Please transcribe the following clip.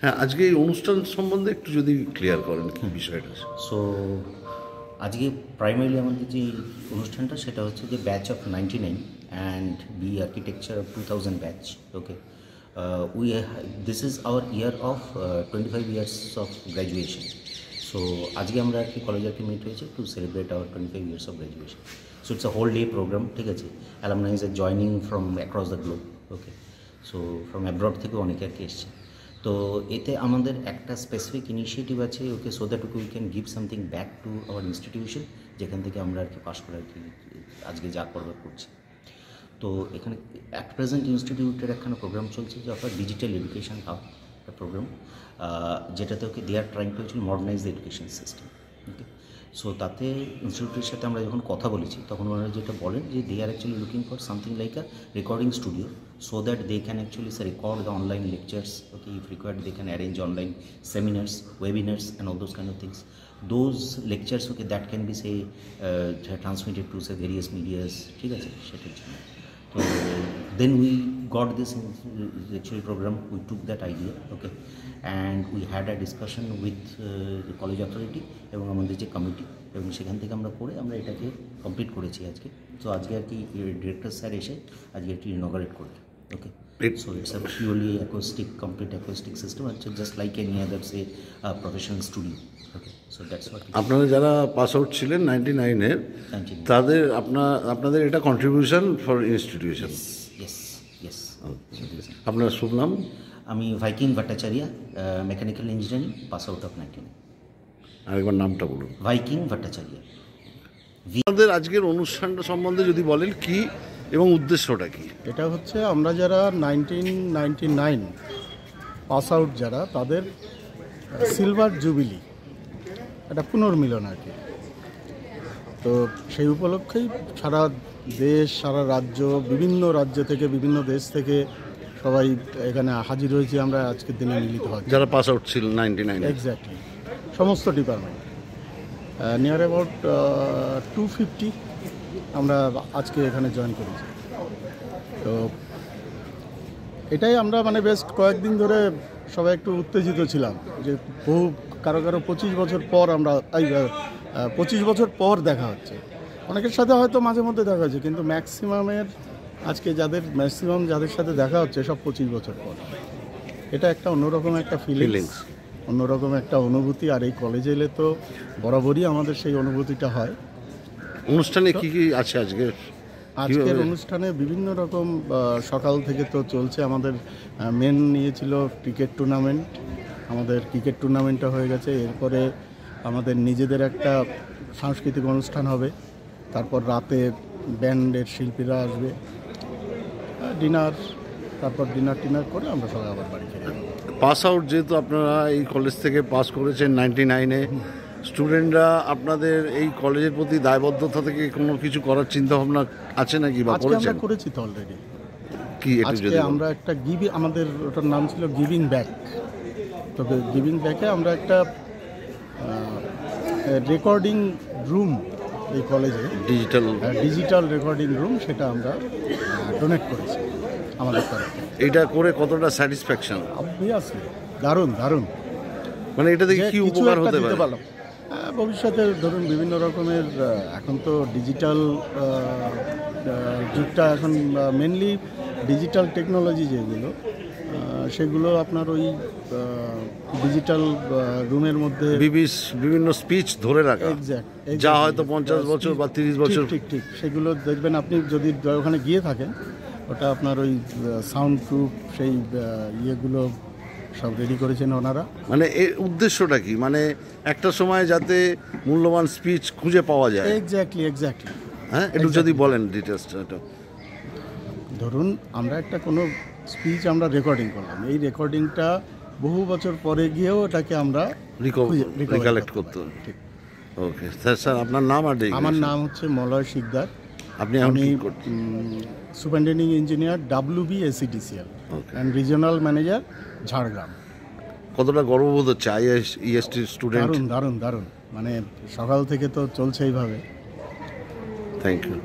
হ্যাঁ, আজকে এই অনুষ্ঠান সম্বন্ধে একটু যদি ক্লিয়ার করেন কি বিষয়টা। সো আজকে প্রাইমারিলি আমাদের যে অনুষ্ঠানটা সেটা হচ্ছে যে batch of 99 and B architecture of 2000 batch. Okay, we this is our year of 25 years of graduation. So আজকে আমরা আর কি কলেজ আর কি মিট হয়েছে to celebrate our 25 years of graduation. So it's a whole day program, ঠিক আছে। Alumnis are joining from across the globe. Okay, so from abroad থেকেও অনেকে আর কি এসছে। তো এতে আমাদের একটা স্পেসিফিক ইনিশিয়েটিভ আছে, okay, so that we can give something back to our institution, যেখান থেকে আমরা আর কি পাস করে আর কি আজকে যা করবার করছি। তো এখানে অ্যাট প্রেজেন্ট ইনস্টিটিউটের একখানা প্রোগ্রাম চলছে যে অফার ডিজিটাল এডুকেশন হাব একটা প্রোগ্রাম, যেটাতে okay they are trying to actually modernise the education system. Okay, so তাতে ইনস্টিটিউটের সাথে আমরা যখন কথা বলেছি তখন ওনারা যেটা বলেন যে they are actually looking for something like a recording studio, so that they can actually record the online lectures. Okay, if required they can arrange online seminars, webinars and all those kind of things. Those lectures, okay, that can be say transmitted to say various medias, ঠিক আছে, সেটার জন্য। তো then we got this actually program, we took that idea, okay, and we had a discussion with the college authority এবং আমাদের যে committee, এবং সেখান থেকে আমরা করে আমরা এটাকে কমপ্লিট করেছি আজকে। তো আজকে আর কি ডিরেক্টর স্যার এসে আজকে একটি ইনঅগারেট করলেন। Okay, so it's a purely acoustic, complete acoustic system. It's just like any other say professional studio. Okay, so that's what. আপনারা যারা পাস আউট ছিলেন 99-এর, তাদের আপনাদের এটা কন্ট্রিবিউশন ফর ইনস্টিটিউশন। Yes. আপনার শুভ নাম? আমি Viking Bhattacharya, mechanical engineering, pass out of 99। আরেকবার নামটা বলুন। ভাইকিং ভট্টাচার্য। আমাদের আজকের অনুষ্ঠানটা সম্বন্ধে যদি বলেন কি এবং উদ্দেশ্যটা কি? এটা হচ্ছে আমরা যারা 1999 পাস আউট যারা, তাদের সিলভার জুবিলি, একটা পুনর্মিলন আর কি। তো সেই উপলক্ষেই সারা দেশ, সারা রাজ্য, বিভিন্ন রাজ্য থেকে, বিভিন্ন দেশ থেকে সবাই এখানে হাজির হয়েছি আমরা আজকের দিনে মিলিত হয়, যারা পাস আউট ছিল 99। এক্স্যাক্টলি, সমস্ত ডিপার্টমেন্ট নিয়ার অ্যাবাউট 250 আমরা আজকে এখানে জয়েন করেছি। তো এটাই আমরা মানে বেশ কয়েকদিন ধরে সবাই একটু উত্তেজিত ছিলাম যে বহু কারো 25 বছর পর আমরা 25 বছর পর দেখা হচ্ছে। অনেকের সাথে হয়তো মাঝে মধ্যে দেখা হচ্ছে, কিন্তু আজকে ম্যাক্সিমাম যাদের সাথে দেখা হচ্ছে সব 25 বছর পর। এটা একটা অন্যরকম একটা ফিলিংস, অন্যরকম একটা অনুভূতি। আর এই কলেজে এলে তো বরাবরই আমাদের সেই অনুভূতিটা হয়। অনুষ্ঠানে কি কি আছে আজকের অনুষ্ঠানে বিভিন্ন রকম, সকাল থেকে তো চলছে আমাদের মেন নিয়েছিল ক্রিকেট টুর্নামেন্ট। আমাদের ক্রিকেট টুর্নামেন্টটা হয়ে গেছে। এরপরে আমাদের নিজেদের একটা সাংস্কৃতিক অনুষ্ঠান হবে। তারপর রাতে ব্যান্ডের শিল্পীরা আসবে, ডিনার, তারপর ডিনার করে আমরা সবাই আবার বাড়ি ফিরে যাব। পাস আউট যেহেতু আপনারা এই কলেজ থেকে পাস করেছেন 99-এ, স্টুডেন্টরা আপনাদের এই কলেজের প্রতি দায়বদ্ধতা থেকে কোনো কিছু করার চিন্তা ভাবনা আছে নাকি বা করেছেন? আমরা করেছি তো অলরেডি। কি আজকে আমরা একটা আমাদের ওটার নাম ছিল গিভিং ব্যাক। তবে গিভিং ব্যাকে আমরা একটা রেকর্ডিং রুম এই কলেজে, ডিজিটাল রেকর্ডিং রুম, সেটা আমরা ডোনেট করেছি আমাদের তরফে। এটা করে কতটা স্যাটিসফ্যাকশন? অবভিয়াসলি দারুণ। মানে এটা থেকে কি উপকার হতে পারে ভবিষ্যতে? ধরুন বিভিন্ন রকমের, এখন তো ডিজিটাল যুগটা, এখন মেনলি ডিজিটাল টেকনোলজি যেগুলো, সেগুলো আপনার ওই ডিজিটাল রুমের মধ্যে বিভিন্ন স্পিচ ধরে রাখা, যা হয়তো 50 বছর বা 30 বছর, ঠিক সেগুলো দেখবেন আপনি যদি ওখানে গিয়ে থাকেন। ওটা আপনার ওই সাউন্ড প্রুফ সেই ইয়েগুলো সব রেডি করেছেন ওনারা। মানে এর উদ্দেশ্যটা কি? মানে একটা সময় যাতে মূল্যবান স্পিচ খুঁজে পাওয়া যায়। এক্স্যাক্টলি। হ্যাঁ, একটু যদি বলেন ডিটেলসটা। ধরুন আমরা একটা কোনো স্পিচ আমরা রেকর্ডিং করলাম, এই রেকর্ডিংটা বহু বছর পরে গিয়েও এটাকে আমরা রিকালেক্ট করতে। ঠিক। ওকে স্যার, আপনার নাম? আর আমার নাম হচ্ছে মলয় শিকদার। আমি superintending engineer WBACDCL and regional manager Jhargram. কতটা গর্ববোধ হচ্ছে IST স্টুডেন্ট? দারুণ। মানে সকাল থেকে তো চলছে এইভাবে। Thank you.